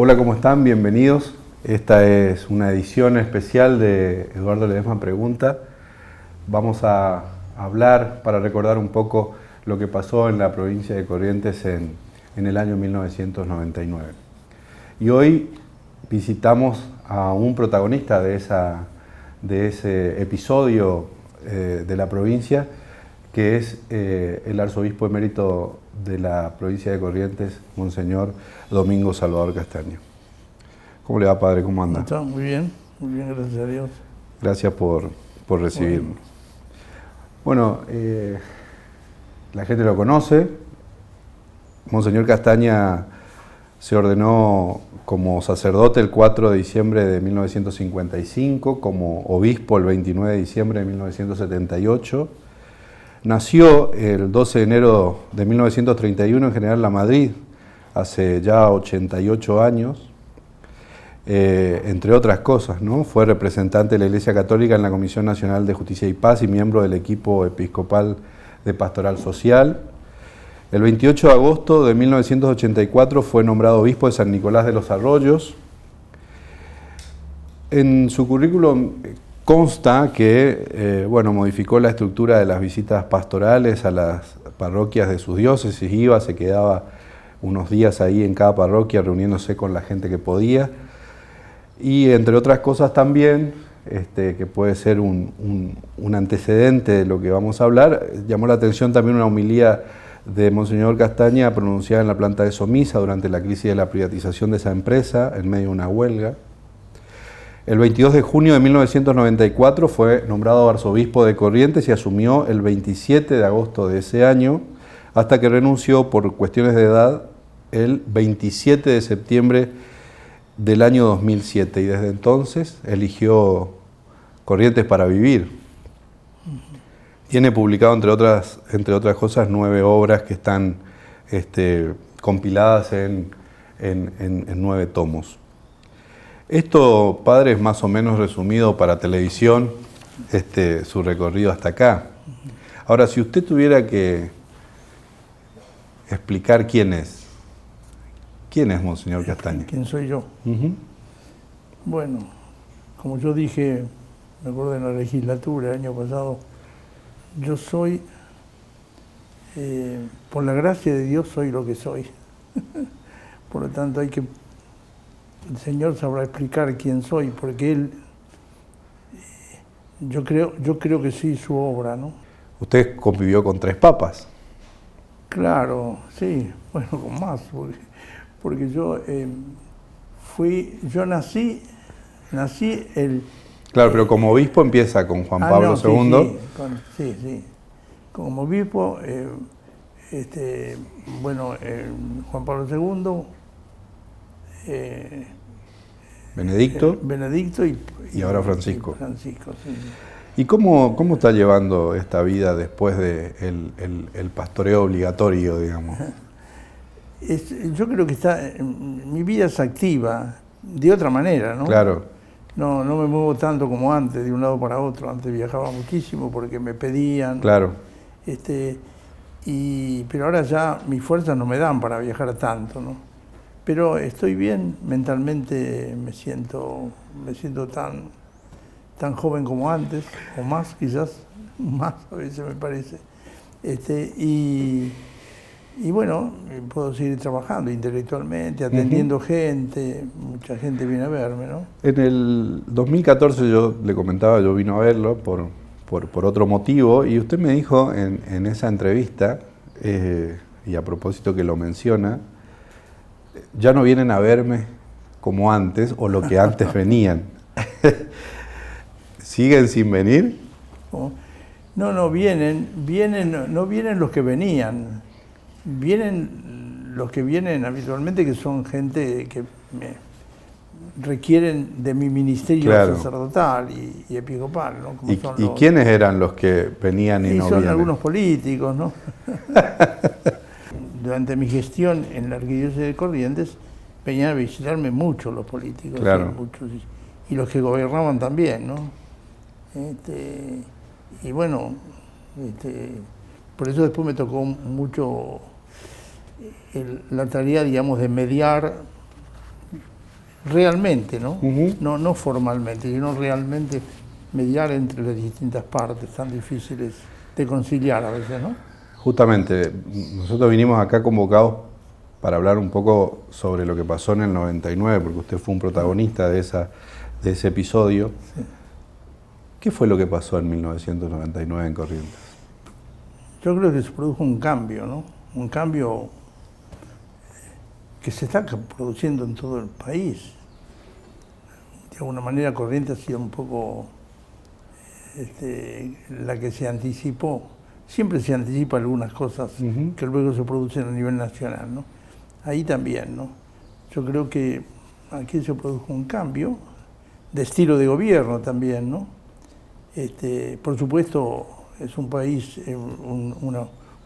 Hola, ¿cómo están? Bienvenidos. Esta es una edición especial de Eduardo Ledesma Pregunta. Vamos a hablar para recordar un poco lo que pasó en la provincia de Corrientes en el año 1999. Y hoy visitamos a un protagonista de ese episodio de la provincia, que es el arzobispo emérito de la provincia de Corrientes, Monseñor Domingo Salvador Castaño. ¿Cómo le va, padre? ¿Cómo anda? Está muy bien, gracias a Dios. Gracias por recibirnos. Bueno, la gente lo conoce. Monseñor Castaña se ordenó como sacerdote el 4 de diciembre de 1955, como obispo el 29 de diciembre de 1978. Nació el 12 de enero de 1931 en General La Madrid, hace ya 88 años. Entre otras cosas, ¿no? Fue representante de la Iglesia Católica en la Comisión Nacional de Justicia y Paz y miembro del equipo episcopal de Pastoral Social. El 28 de agosto de 1984 fue nombrado obispo de San Nicolás de los Arroyos. En su currículum consta que modificó la estructura de las visitas pastorales a las parroquias de sus diócesis, se quedaba unos días ahí en cada parroquia reuniéndose con la gente que podía. Y entre otras cosas también, que puede ser un antecedente de lo que vamos a hablar, llamó la atención también una homilía de Monseñor Castaña pronunciada en la planta de Somisa durante la crisis de la privatización de esa empresa, en medio de una huelga. El 22 de junio de 1994 fue nombrado arzobispo de Corrientes y asumió el 27 de agosto de ese año, hasta que renunció por cuestiones de edad el 27 de septiembre del año 2007, y desde entonces eligió Corrientes para vivir. Tiene publicado, entre otras cosas, 9 obras que están compiladas en 9 tomos. Esto, padre, es más o menos resumido para televisión, su recorrido hasta acá. Ahora, si usted tuviera que explicar quién es Monseñor Castaña? ¿Quién soy yo? Bueno, como yo dije, me acuerdo en la legislatura el año pasado, yo soy, por la gracia de Dios, soy lo que soy. Por lo tanto, el Señor sabrá explicar quién soy, porque Él, yo creo que sí, su obra, ¿no? Usted convivió con 3 papas. Claro, sí, bueno, con más, porque yo nací el... Claro, pero como obispo empieza con Juan Pablo II. Sí. Como obispo, Juan Pablo II, Benedicto y ahora Francisco. Francisco, sí. ¿Y cómo está llevando esta vida después del pastoreo obligatorio, digamos? Yo creo que mi vida es activa, de otra manera, ¿no? Claro. No me muevo tanto como antes, de un lado para otro. Antes viajaba muchísimo porque me pedían. Claro. Pero ahora ya mis fuerzas no me dan para viajar tanto, ¿no? Pero estoy bien, mentalmente me siento tan joven como antes, o más quizás, más a veces me parece. Y bueno, puedo seguir trabajando intelectualmente, atendiendo gente, mucha gente viene a verme, ¿no? En el 2014 yo le comentaba, yo vino a verlo por otro motivo, y usted me dijo en esa entrevista, y a propósito que lo menciona, ya no vienen a verme como antes, o lo que antes venían. ¿Siguen sin venir? No vienen los que venían. Vienen los que vienen habitualmente, que son gente que requieren de mi ministerio sacerdotal y episcopal, ¿no? ¿Y quiénes eran los que venían y no son vienen? Algunos políticos, ¿no? Durante mi gestión en la Arquidiócesis de Corrientes venían a visitarme muchos los políticos, claro. Muchos, y los que gobernaban también, ¿no? Y bueno, por eso después me tocó mucho la tarea, digamos, de mediar realmente, ¿no? Ujú. No formalmente, sino realmente mediar entre las distintas partes tan difíciles de conciliar a veces, ¿no? Justamente, nosotros vinimos acá convocados para hablar un poco sobre lo que pasó en el 99, porque usted fue un protagonista de ese episodio. Sí. ¿Qué fue lo que pasó en 1999 en Corrientes? Yo creo que se produjo un cambio, ¿no? Un cambio que se está produciendo en todo el país. De alguna manera Corrientes ha sido un poco la que se anticipó. Siempre se anticipa algunas cosas que luego se producen a nivel nacional, ¿no? Ahí también, ¿no? Yo creo que aquí se produjo un cambio de estilo de gobierno también, ¿no? Por supuesto, es un país,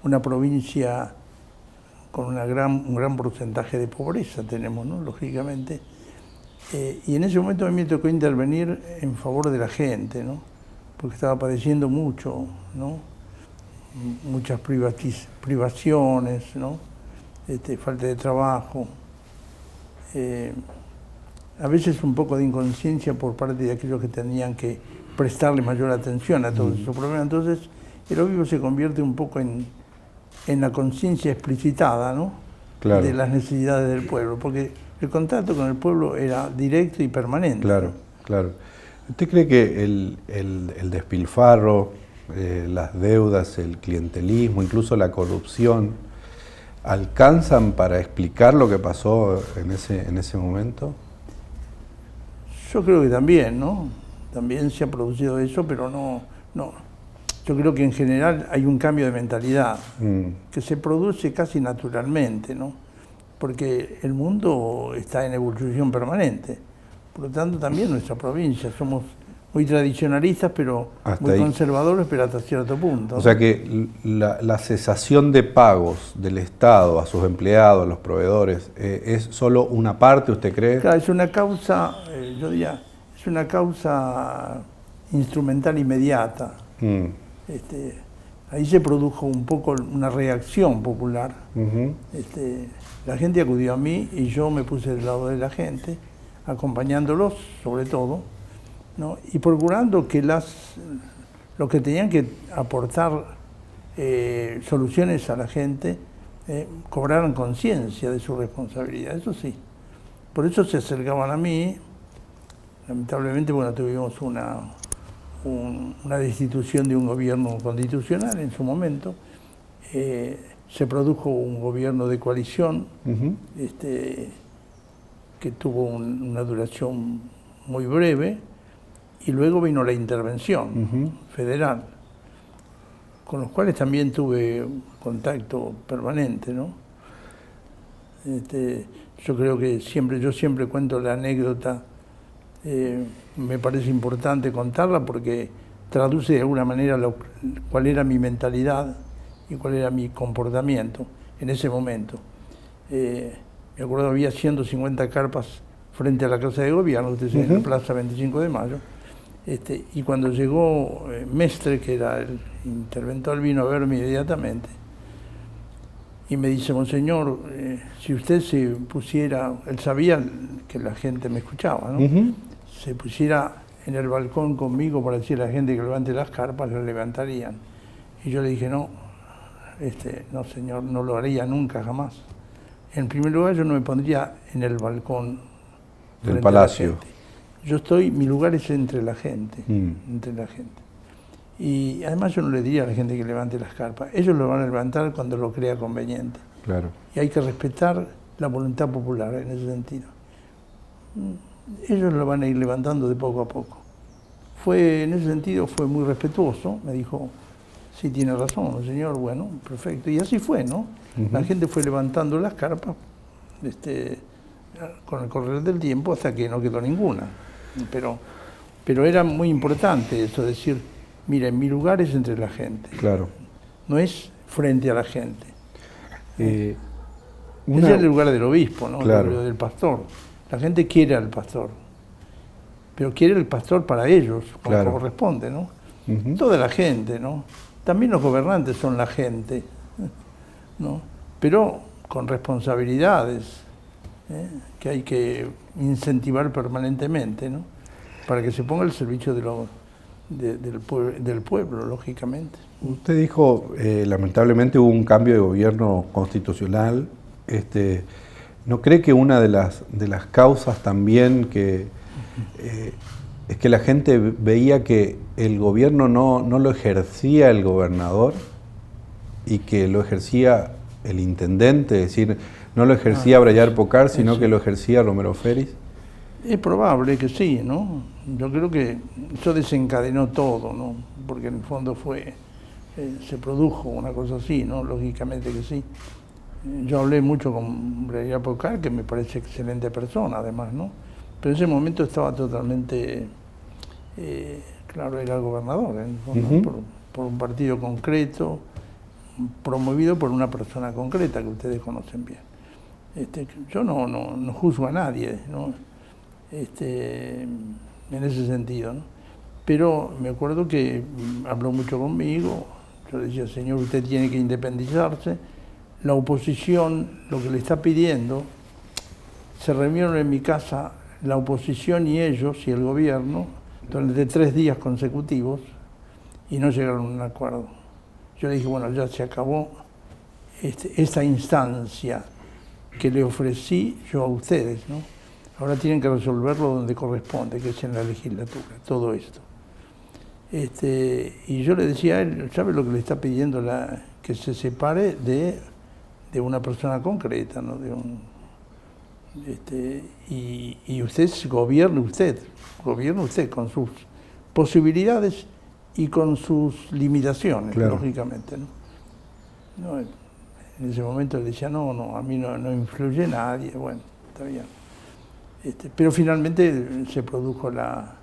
una provincia con un gran porcentaje de pobreza tenemos, ¿no? Lógicamente. Y en ese momento a mí me tocó intervenir en favor de la gente, ¿no? Porque estaba padeciendo mucho, ¿no? Muchas privaciones, ¿no? Falta de trabajo, a veces un poco de inconsciencia por parte de aquellos que tenían que prestarle mayor atención a todos esos problemas. Entonces, el obispo se convierte un poco en la conciencia explicitada, ¿no? Claro. De las necesidades del pueblo, porque el contacto con el pueblo era directo y permanente. Claro, claro. ¿Usted cree que el despilfarro, las deudas, el clientelismo, incluso la corrupción, alcanzan para explicar lo que pasó en ese momento? Yo creo que también, ¿no? También se ha producido eso, pero no. Yo creo que en general hay un cambio de mentalidad que se produce casi naturalmente, ¿no? Porque el mundo está en evolución permanente. Por lo tanto, también nuestra provincia somos muy tradicionalistas, pero hasta muy ahí. Conservadores, pero hasta cierto punto. O sea que la cesación de pagos del Estado a sus empleados, a los proveedores, ¿es solo una parte, usted cree? Claro, es una causa, yo diría, es una causa instrumental inmediata. Ahí se produjo un poco una reacción popular. La gente acudió a mí y yo me puse del lado de la gente, acompañándolos sobre todo, ¿no? Y procurando que los que tenían que aportar soluciones a la gente cobraran conciencia de su responsabilidad, eso sí. Por eso se acercaban a mí. Lamentablemente, bueno, tuvimos una destitución de un gobierno constitucional en su momento. Se produjo un gobierno de coalición que tuvo una duración muy breve, y luego vino la intervención federal, con los cuales también tuve contacto permanente, ¿no? Yo creo que yo siempre cuento la anécdota, me parece importante contarla porque traduce de alguna manera cuál era mi mentalidad y cuál era mi comportamiento en ese momento. Me acuerdo, había 150 carpas frente a la Casa de Gobierno, en la Plaza 25 de Mayo, y cuando llegó Mestre, que era el interventor, vino a verme inmediatamente y me dice: Monseñor, si usted se pusiera, él sabía que la gente me escuchaba, ¿no? Se pusiera en el balcón conmigo para decir a la gente que levante las carpas, las levantarían. Y yo le dije: no, no señor, no lo haría nunca, jamás. En primer lugar, yo no me pondría en el balcón del palacio. Mi lugar es entre la gente, entre la gente. Y además yo no le diría a la gente que levante las carpas, ellos lo van a levantar cuando lo crea conveniente. Claro. Y hay que respetar la voluntad popular en ese sentido. Ellos lo van a ir levantando de poco a poco. En ese sentido fue muy respetuoso, me dijo: sí, tiene razón, señor, bueno, perfecto. Y así fue, ¿no? La gente fue levantando las carpas con el correr del tiempo hasta que no quedó ninguna. Pero era muy importante eso, decir: miren, mi lugar es entre la gente. Claro. No es frente a la gente. Ese es el lugar del obispo, ¿no? Claro. Del pastor. La gente quiere al pastor, pero quiere el pastor para ellos, como corresponde, ¿no? Toda la gente, ¿no? También los gobernantes son la gente, ¿no? Pero con responsabilidades, que hay que incentivar permanentemente, ¿no? Para que se ponga al servicio del pueblo, lógicamente. Usted dijo, lamentablemente hubo un cambio de gobierno constitucional. ¿No cree que una de las causas también es que la gente veía que el gobierno no lo ejercía el gobernador y que lo ejercía el intendente? Es decir, no lo ejercía Brayar Pocar, sino que lo ejercía Romero Feris. Es probable que sí, ¿no? Yo creo que eso desencadenó todo, ¿no? Porque en el fondo se produjo una cosa así, ¿no? Lógicamente que sí. Yo hablé mucho con Brayar Pocar, que me parece excelente persona, además, ¿no? Pero en ese momento estaba totalmente, claro, era el gobernador, en el fondo, por un partido concreto, promovido por una persona concreta que ustedes conocen bien. Yo no juzgo a nadie, ¿no? En ese sentido, ¿no? Pero me acuerdo que habló mucho conmigo. Yo le decía, señor, usted tiene que independizarse. La oposición, lo que le está pidiendo, se reunieron en mi casa la oposición y ellos y el gobierno durante 3 días consecutivos y no llegaron a un acuerdo. Yo le dije, bueno, ya se acabó esta instancia que le ofrecí yo a ustedes, ¿no? Ahora tienen que resolverlo donde corresponde, que es en la legislatura, todo esto. Y yo le decía a él, ¿sabe lo que le está pidiendo? Que se separe de una persona concreta, ¿no? Y usted gobierne usted con sus posibilidades y con sus limitaciones, claro, lógicamente, ¿no? En ese momento le decía, no, a mí no influye nadie, bueno, está bien. Pero finalmente se produjo la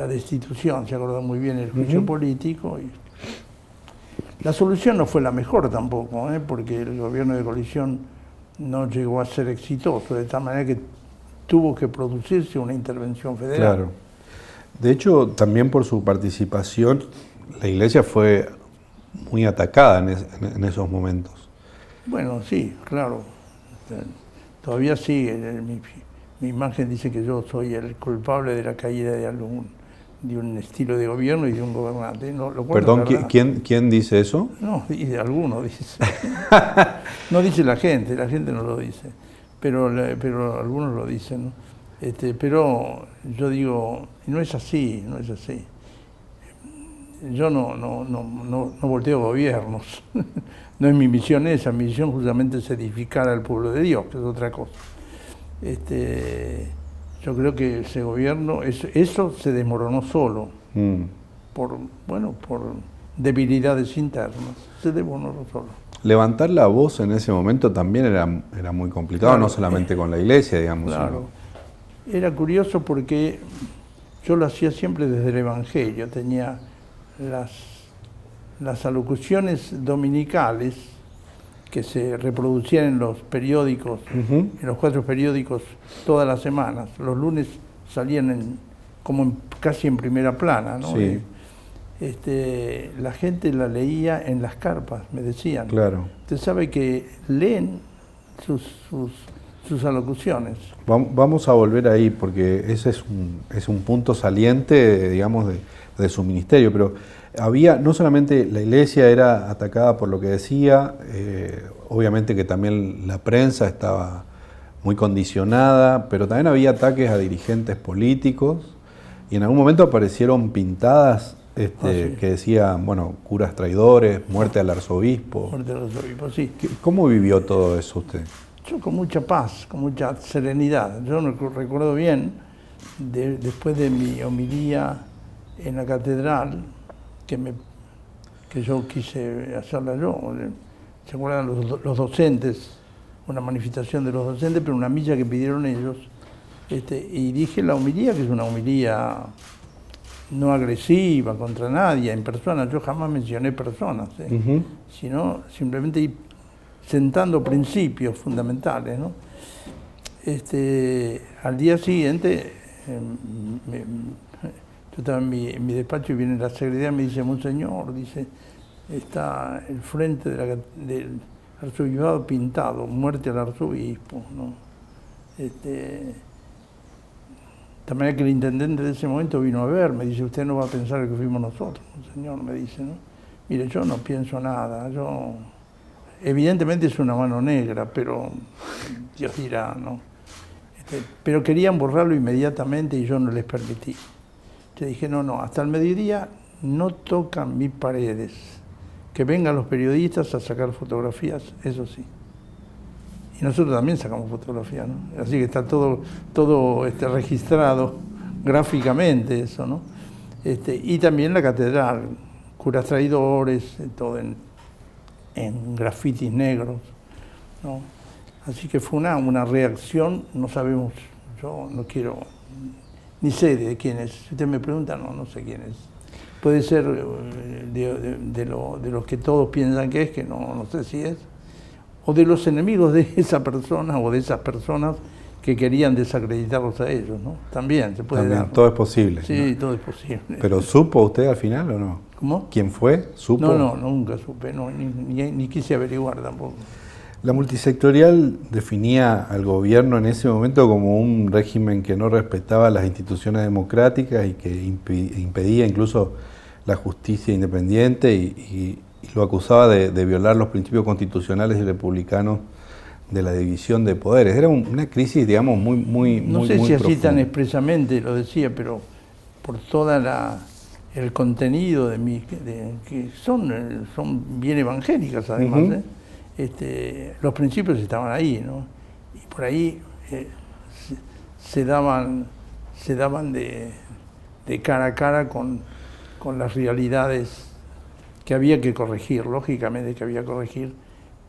destitución, se acordó muy bien el juicio político. Y la solución no fue la mejor tampoco, porque el gobierno de coalición no llegó a ser exitoso, de tal manera que tuvo que producirse una intervención federal. Claro. De hecho, también por su participación, la Iglesia fue muy atacada en esos momentos. Bueno, sí, claro. Todavía sigue. Mi imagen dice que yo soy el culpable de la caída de un estilo de gobierno y de un gobernante. Perdón, ¿quién dice eso? No, alguno dice. No dice la gente no lo dice, pero algunos lo dicen, ¿no? Pero yo digo, no es así. Yo no volteo gobiernos. No es mi misión esa, mi misión justamente es edificar al pueblo de Dios, que es otra cosa. Yo creo que ese gobierno, eso se desmoronó solo, por debilidades internas, se desmoronó solo. Levantar la voz en ese momento también era muy complicado, claro, no solamente con la Iglesia, digamos. Claro, era curioso porque yo lo hacía siempre desde el Evangelio, tenía las alocuciones dominicales que se reproducían en los periódicos, en los 4 periódicos todas las semanas. Los lunes salían casi en primera plana, ¿no? Sí. La gente la leía en las carpas, me decían. Claro. Usted sabe que leen sus alocuciones. Vamos a volver ahí, porque ese es un punto saliente, digamos, de su ministerio, pero no solamente la Iglesia era atacada por lo que decía, obviamente que también la prensa estaba muy condicionada, pero también había ataques a dirigentes políticos y en algún momento aparecieron pintadas que decían, bueno, curas traidores, muerte al arzobispo. Muerte al arzobispo, sí. ¿Cómo vivió todo eso usted? Yo con mucha paz, con mucha serenidad. Yo recuerdo bien, después de mi homilía en la catedral, que yo quise hacerla yo. ¿Se acuerdan los docentes? Una manifestación de los docentes, pero una milla que pidieron ellos. Y dije la homilía, que es una homilía no agresiva contra nadie, en persona. Yo jamás mencioné personas, sino simplemente ir sentando principios fundamentales, ¿no? Al día siguiente, yo estaba en mi despacho y viene la secretaria y me dice, monseñor, dice, está el frente del arzobispado pintado, muerte al arzobispo, ¿no? De manera que el intendente de ese momento vino a ver, me dice, usted no va a pensar que fuimos nosotros, señor, me dice, ¿no? Mire, yo no pienso nada, evidentemente es una mano negra, pero Dios dirá, ¿no? Pero querían borrarlo inmediatamente y yo no les permití. Yo dije, no, hasta el mediodía no tocan mis paredes. Que vengan los periodistas a sacar fotografías, eso sí. Y nosotros también sacamos fotografías, ¿no? Así que está todo registrado gráficamente eso, ¿no? Y también la catedral, curas traidores, todo en grafitis negros, ¿no? Así que fue una reacción, no sabemos, yo no quiero, ni sé de quién es. Si usted me pregunta, no sé quién es. Puede ser de los que todos piensan que es, que no sé si es, o de los enemigos de esa persona o de esas personas que querían desacreditarlos a ellos, ¿no? También se puede dar, ¿no? Todo es posible. Sí, ¿no? todo es posible. ¿Pero supo usted al final o no? ¿Cómo? ¿Quién fue? ¿Supo? No, nunca supe, no, ni quise averiguar tampoco. La multisectorial definía al gobierno en ese momento como un régimen que no respetaba las instituciones democráticas y que impedía incluso la justicia independiente y lo acusaba de violar los principios constitucionales y republicanos de la división de poderes. Era una crisis, digamos, muy No sé muy si así profunda. tan expresamente lo decía, pero por toda el contenido que son bien evangélicas además, Uh-huh. los principios estaban ahí, ¿no? Y por ahí se daban de cara a cara con las realidades que había que corregir, lógicamente que había que corregir,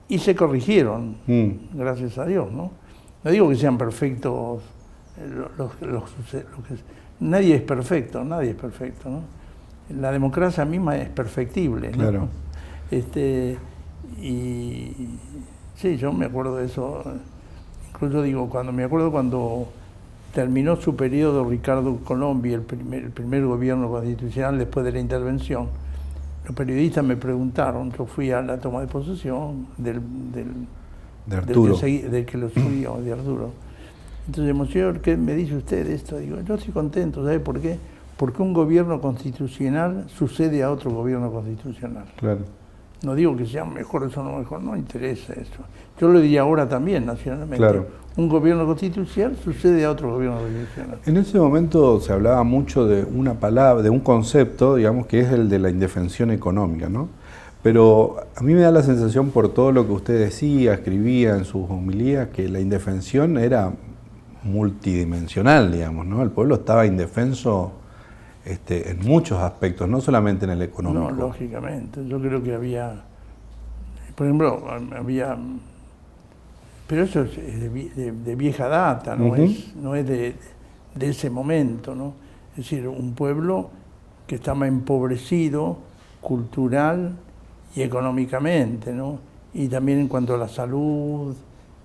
y se corrigieron, gracias a Dios, ¿no? No digo que sean perfectos, nadie es perfecto, ¿no? La democracia misma es perfectible, ¿no? Claro. Y sí, yo me acuerdo de eso, incluso digo, cuando terminó su periodo Ricardo Colombi, el primer gobierno constitucional después de la intervención, los periodistas me preguntaron, yo fui a la toma de posesión de Arturo. del que lo subió, de Arturo. Entonces, Monseñor, ¿qué me dice usted de esto? Digo, yo estoy contento, ¿sabe por qué? Porque un gobierno constitucional sucede a otro gobierno constitucional. Claro. No digo que sea mejor o no mejor, no interesa eso. Yo lo diría ahora también, nacionalmente. Claro. Un gobierno constitucional sucede a otro gobierno constitucional. En ese momento se hablaba mucho de una palabra, de un concepto, digamos, que es el de la indefensión económica, ¿no? Pero a mí me da la sensación, por todo lo que usted decía, escribía en sus homilías, que la indefensión era multidimensional, digamos, ¿no? El pueblo estaba indefenso en muchos aspectos, no solamente en el económico. No, lógicamente. Yo creo que había, por ejemplo, pero eso es de vieja data, no es de ese momento, ¿no? Es decir, un pueblo que estaba empobrecido cultural y económicamente, ¿no? Y también en cuanto a la salud,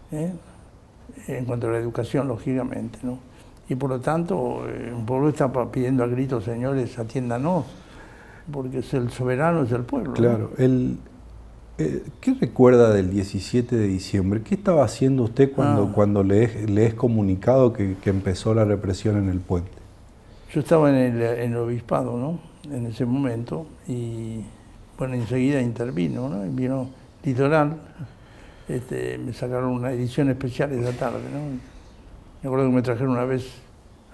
en cuanto a la educación, lógicamente, ¿no? Y por lo tanto, un pueblo está pidiendo a gritos, señores, atiéndanos, porque el soberano es el pueblo. Claro. ¿No? ¿Qué recuerda del 17 de diciembre? ¿Qué estaba haciendo usted cuando le es comunicado que empezó la represión en el puente? Yo estaba en el obispado, ¿no? En ese momento, y bueno, enseguida intervino, ¿no? Y vino Litoral, me sacaron una edición especial esa tarde, ¿no? Me acuerdo que me trajeron una vez,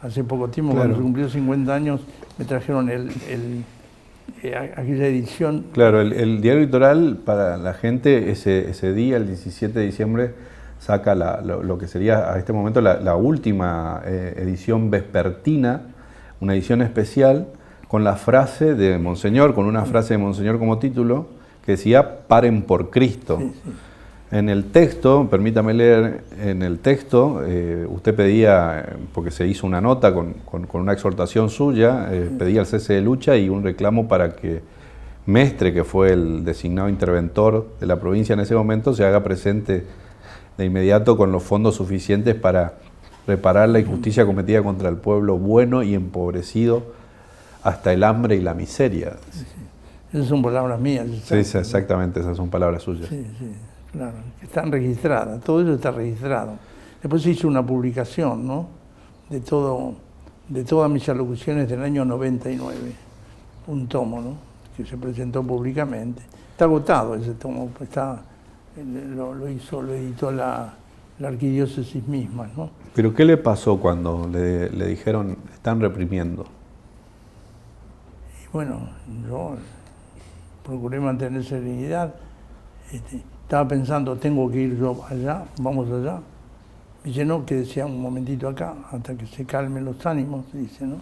hace poco tiempo, claro, cuando se cumplió 50 años, me trajeron aquella edición. Claro, el diario Litoral, para la gente, ese día, el 17 de diciembre, saca lo que sería a este momento la última edición vespertina, una edición especial, con la frase de Monseñor, con una frase de Monseñor como título, que decía, paren por Cristo. Sí, sí. En el texto, permítame leer, en el texto, usted pedía, porque se hizo una nota con una exhortación suya, pedía el cese de lucha y un reclamo para que Mestre, que fue el designado interventor de la provincia en ese momento, se haga presente de inmediato con los fondos suficientes para reparar la injusticia cometida contra el pueblo bueno y empobrecido hasta el hambre y la miseria. Sí, sí. Esas son palabras mías. Sí, exactamente, esas son palabras suyas. Sí, sí. Claro, están registradas, todo eso está registrado. Después se hizo una publicación, ¿no?, de todas mis alocuciones del año 99, un tomo, ¿no?, que se presentó públicamente. Está agotado ese tomo, lo editó la arquidiócesis misma, ¿no? ¿Pero qué le pasó cuando le dijeron están reprimiendo? Y bueno, yo procuré mantener serenidad. Estaba pensando, tengo que ir yo allá, vamos allá. Me dice, no, que decía un momentito acá, hasta que se calmen los ánimos, dice, ¿no?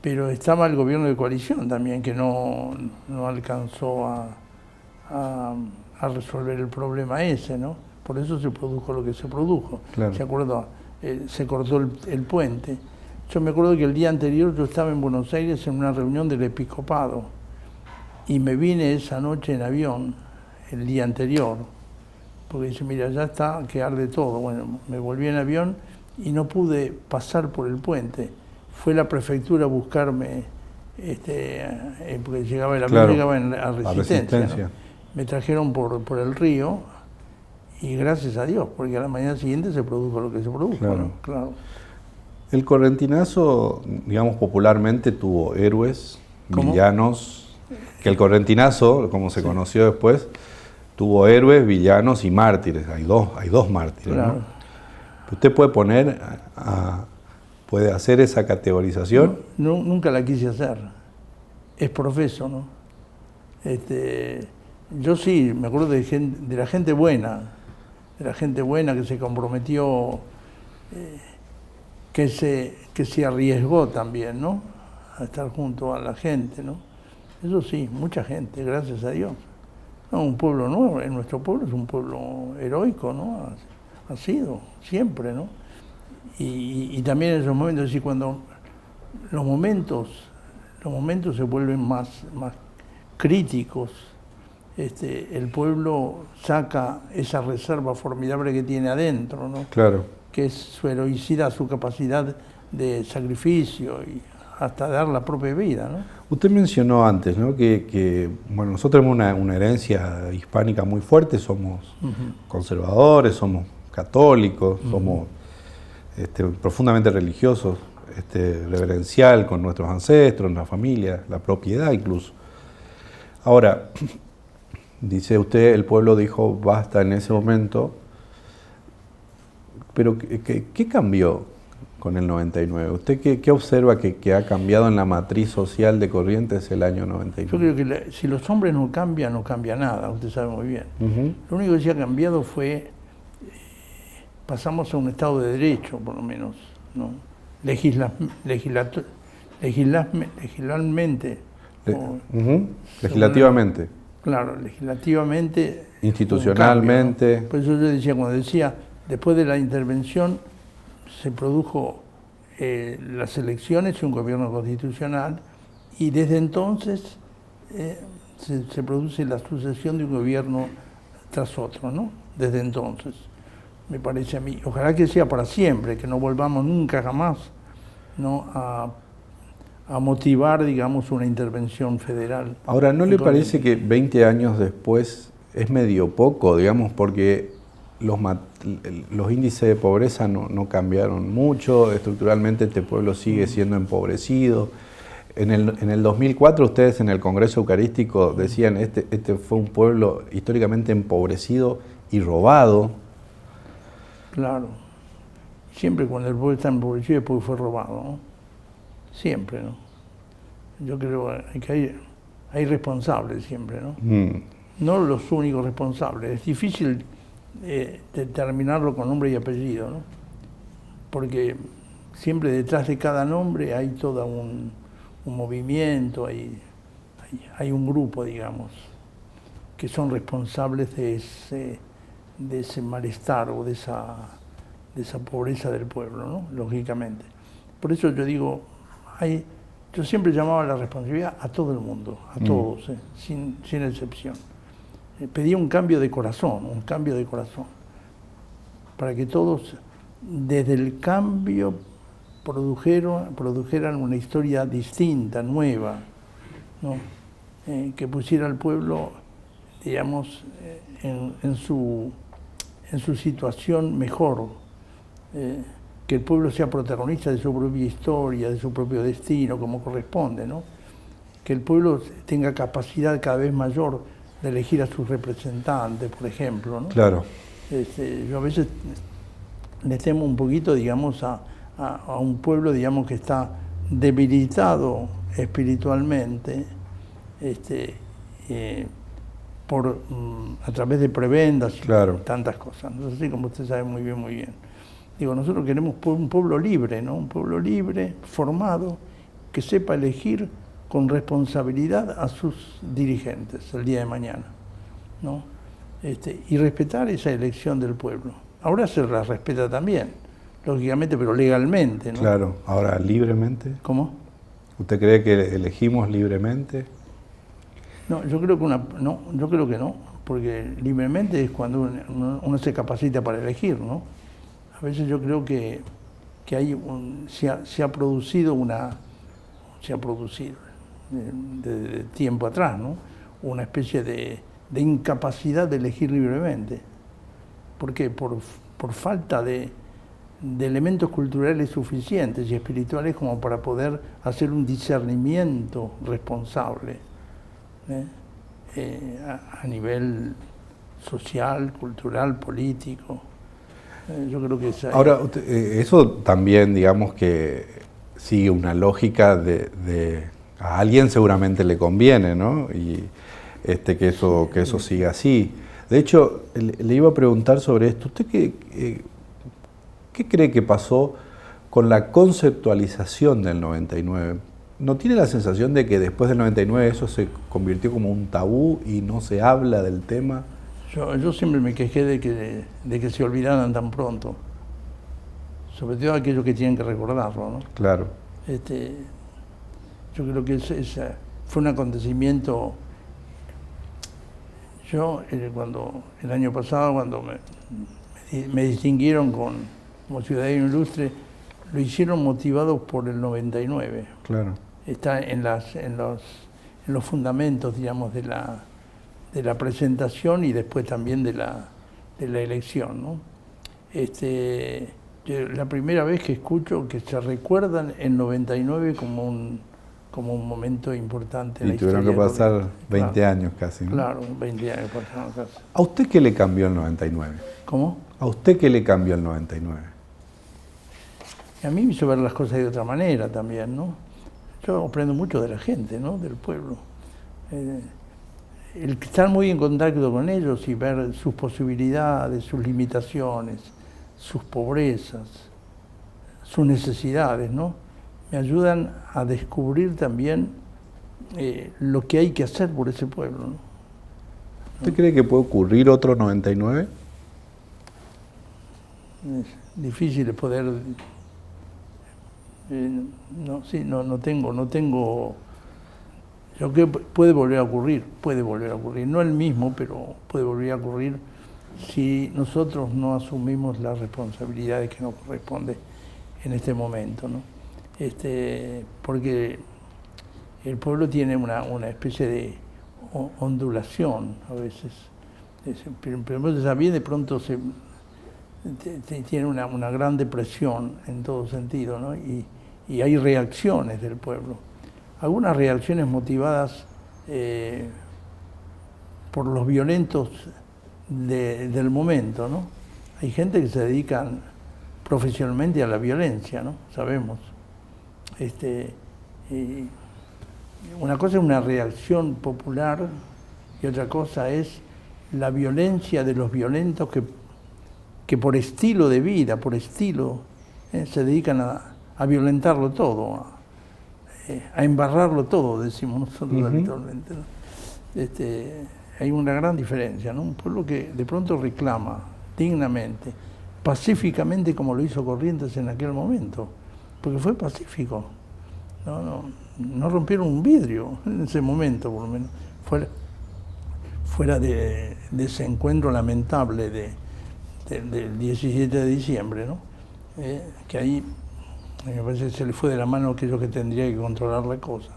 Pero estaba el gobierno de coalición también, que no alcanzó a resolver el problema ese, ¿no? Por eso se produjo lo que se produjo. Claro. ¿Se acuerda? Se cortó el puente. Yo me acuerdo que el día anterior yo estaba en Buenos Aires en una reunión del episcopado y me vine esa noche en avión, el día anterior, porque dice, mira, ya está, que arde todo. Bueno, me volví en avión y no pude pasar por el puente. Fue la prefectura a buscarme, porque llegaba el avión, claro, a Resistencia. ¿No? Me trajeron por el río y gracias a Dios, porque a la mañana siguiente se produjo lo que se produjo. Claro. ¿No? Claro. El correntinazo, digamos popularmente, tuvo héroes, villanos, que el correntinazo, como se conoció después, tuvo héroes, villanos y mártires. Hay dos mártires, claro, ¿no? ¿Usted puede hacer esa categorización? No, nunca la quise hacer. Es profeso, ¿no? Yo sí, me acuerdo de la gente buena, que se comprometió, que se arriesgó también, ¿no?, a estar junto a la gente, ¿no? Eso sí, mucha gente, gracias a Dios. No, un pueblo nuevo, nuestro pueblo es un pueblo heroico, ¿no? Ha sido, siempre, ¿no? Y también en esos momentos, es decir, cuando los momentos se vuelven más críticos, el pueblo saca esa reserva formidable que tiene adentro, ¿no? Claro. Que es su heroicidad, su capacidad de sacrificio y hasta dar la propia vida, ¿no? Usted mencionó antes, ¿no?, que bueno, nosotros tenemos una herencia hispánica muy fuerte, somos conservadores, somos católicos, somos profundamente religiosos, reverencial con nuestros ancestros, la familia, la propiedad incluso. Ahora, dice usted, el pueblo dijo basta en ese momento, pero ¿qué cambió con el 99? ¿Usted qué observa que ha cambiado en la matriz social de Corrientes el año 99? Yo creo que si los hombres no cambian, no cambia nada, usted sabe muy bien. Lo único que se ha cambiado fue, pasamos a un Estado de Derecho, por lo menos, ¿no? Legislativamente. Claro, legislativamente. Institucionalmente. ¿No? Por eso yo decía, cuando decía, después de la intervención se produjo las elecciones y un gobierno constitucional, y desde entonces se produce la sucesión de un gobierno tras otro, ¿no? Desde entonces, me parece a mí. Ojalá que sea para siempre, que no volvamos nunca jamás, ¿no?, a motivar, digamos, una intervención federal. Ahora, ¿no le parece que 20 años después es medio poco, digamos, porque los índices de pobreza no cambiaron mucho, estructuralmente este pueblo sigue siendo empobrecido? En el 2004 ustedes en el Congreso Eucarístico decían este fue un pueblo históricamente empobrecido y robado. Claro. Siempre cuando el pueblo está empobrecido es porque fue robado, ¿no? Siempre, ¿no? Yo creo que hay responsables siempre, ¿no? No los únicos responsables. Es difícil determinarlo con nombre y apellido, ¿no? Porque siempre detrás de cada nombre hay todo un movimiento, hay un grupo, digamos, que son responsables de ese malestar o de esa pobreza del pueblo, ¿no? Lógicamente. Por eso yo digo, yo siempre llamaba la responsabilidad a todo el mundo, a todos, sin excepción. Pedía un cambio de corazón, para que todos, desde el cambio, produjeran una historia distinta, nueva, ¿no? Que pusiera al pueblo, digamos, en en su situación mejor, que el pueblo sea protagonista de su propia historia, de su propio destino, como corresponde, ¿no? Que el pueblo tenga capacidad cada vez mayor de elegir a sus representantes, por ejemplo, ¿no? Claro. Yo a veces le temo un poquito, digamos, a un pueblo, digamos, que está debilitado espiritualmente, a través de prebendas y Claro. tantas cosas. No sé, como usted sabe muy bien. Digo, nosotros queremos un pueblo libre, ¿no? Un pueblo libre, formado, que sepa elegir con responsabilidad a sus dirigentes el día de mañana, ¿no? Y respetar esa elección del pueblo. Ahora se la respeta también, lógicamente, pero legalmente, ¿no? Claro. Ahora, ¿libremente? ¿Cómo? ¿Usted cree que elegimos libremente? No, yo creo que no, porque libremente es cuando uno se capacita para elegir, ¿no? A veces yo creo que hay se ha producido de tiempo atrás, ¿no? Una especie de incapacidad de elegir libremente. ¿Por qué? Por falta de elementos culturales suficientes y espirituales como para poder hacer un discernimiento responsable, a nivel social, cultural, político. Yo creo que ahora, eso también, digamos que sigue una lógica de a alguien seguramente le conviene, ¿no? Y que eso siga así. De hecho, le iba a preguntar sobre esto. ¿Usted qué cree que pasó con la conceptualización del 99? ¿No tiene la sensación de que después del 99 eso se convirtió como un tabú y no se habla del tema? Yo siempre me quejé de que se olvidaran tan pronto, sobre todo aquellos que tienen que recordarlo, ¿no? Claro. Yo creo que fue un acontecimiento. Yo, cuando el año pasado, cuando me distinguieron como ciudadano ilustre, lo hicieron motivados por el 99. Claro. Está en los fundamentos, digamos, de la presentación y después también de la elección, ¿no? La primera vez que escucho que se recuerdan el 99 como un momento importante en la historia. Y tuvieron que pasar 20 años casi, ¿no? Claro, 20 años pasaron casi. ¿A usted qué le cambió el 99? ¿Cómo? ¿A usted qué le cambió el 99? Y a mí me hizo ver las cosas de otra manera también, ¿no? Yo aprendo mucho de la gente, ¿no? Del pueblo. El estar muy en contacto con ellos y ver sus posibilidades, sus limitaciones, sus pobrezas, sus necesidades, ¿no? Me ayudan a descubrir también lo que hay que hacer por ese pueblo, ¿no? ¿Usted cree que puede ocurrir otro 99? Es difícil poder... no tengo... Yo creo que puede volver a ocurrir, no el mismo, pero puede volver a ocurrir si nosotros no asumimos las responsabilidades que nos corresponde en este momento, ¿no? Porque el pueblo tiene una especie de ondulación a veces, pero también de pronto tiene una gran depresión en todo sentido, ¿no? Y hay reacciones del pueblo. Algunas reacciones motivadas por los violentos del momento, ¿no? Hay gente que se dedica profesionalmente a la violencia, ¿no? Sabemos. Una cosa es una reacción popular y otra cosa es la violencia de los violentos que por estilo de vida, se dedican a violentarlo todo, a embarrarlo todo, decimos nosotros habitualmente, ¿no? Hay una gran diferencia, ¿no? Un pueblo que de pronto reclama dignamente, pacíficamente, como lo hizo Corrientes en aquel momento, porque fue pacífico. No rompieron un vidrio en ese momento, por lo menos, fuera de ese encuentro lamentable del 17 de diciembre, ¿no? Que ahí me parece que se le fue de la mano aquello que tendría que controlar la cosa.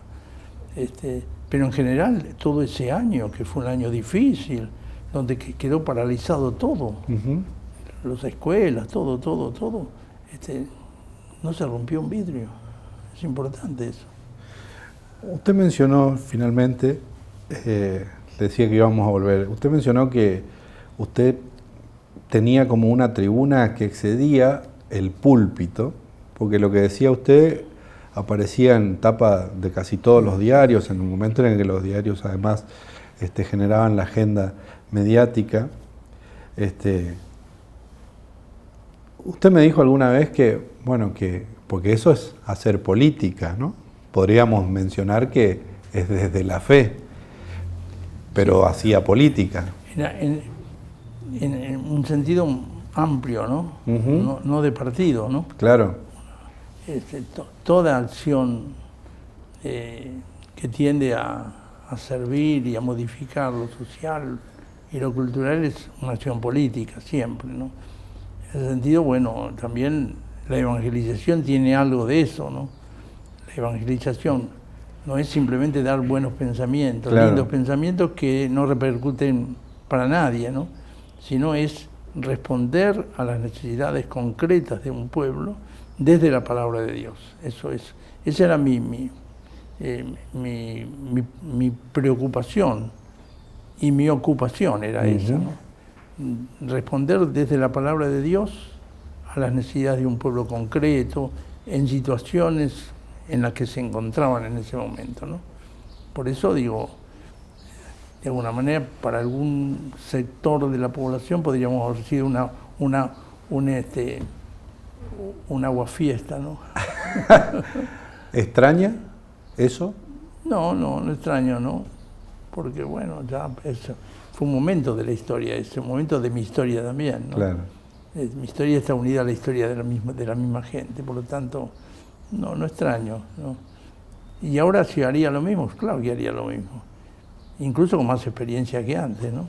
Pero en general, todo ese año, que fue un año difícil, donde quedó paralizado todo, las escuelas, todo, no se rompió un vidrio. Es importante eso. Usted mencionó finalmente, decía que íbamos a volver, usted mencionó que usted tenía como una tribuna que excedía el púlpito, porque lo que decía usted aparecía en tapa de casi todos los diarios, en un momento en el que los diarios además generaban la agenda mediática. Usted me dijo alguna vez que, bueno, porque eso es hacer política, ¿no? Podríamos mencionar que es desde la fe, pero hacía política. En un sentido amplio, ¿no? Uh-huh. No de partido, ¿no? Claro. Toda acción que tiende a servir y a modificar lo social y lo cultural es una acción política, siempre, ¿no? En ese sentido, bueno, también la evangelización tiene algo de eso, ¿no? La evangelización no es simplemente dar buenos pensamientos, claro, lindos pensamientos que no repercuten para nadie, ¿no? Sino es responder a las necesidades concretas de un pueblo desde la palabra de Dios. Esa era mi preocupación y mi ocupación era esa, ¿no? Responder desde la palabra de Dios a las necesidades de un pueblo concreto, en situaciones en las que se encontraban en ese momento, ¿no? Por eso digo, de alguna manera, para algún sector de la población podríamos haber sido un aguafiesta, ¿no? ¿Extraña eso? No extraño, ¿no? Porque bueno, ya fue un momento de la historia, es un momento de mi historia también, ¿no? Claro. Mi historia está unida a la historia de la misma gente, por lo tanto, no extraño, ¿no? Y ahora si haría lo mismo, claro que haría lo mismo. Incluso con más experiencia que antes, ¿no?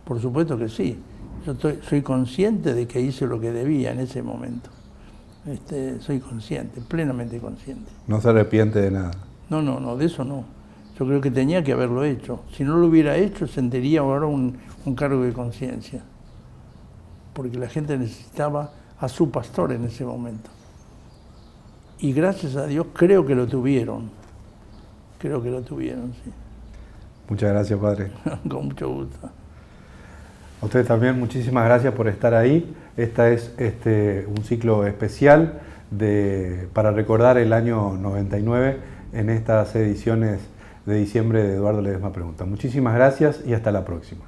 Por supuesto que sí. Yo soy consciente de que hice lo que debía en ese momento. Soy consciente, plenamente consciente. ¿No se arrepiente de nada? No, de eso no. Yo creo que tenía que haberlo hecho. Si no lo hubiera hecho, sentiría ahora un cargo de conciencia. Porque la gente necesitaba a su pastor en ese momento. Y gracias a Dios creo que lo tuvieron. Creo que lo tuvieron, sí. Muchas gracias, padre. Con mucho gusto. A ustedes también, muchísimas gracias por estar ahí. Esta es un ciclo especial para recordar el año 99 en estas ediciones de diciembre de Eduardo Ledesma Pregunta. Muchísimas gracias y hasta la próxima.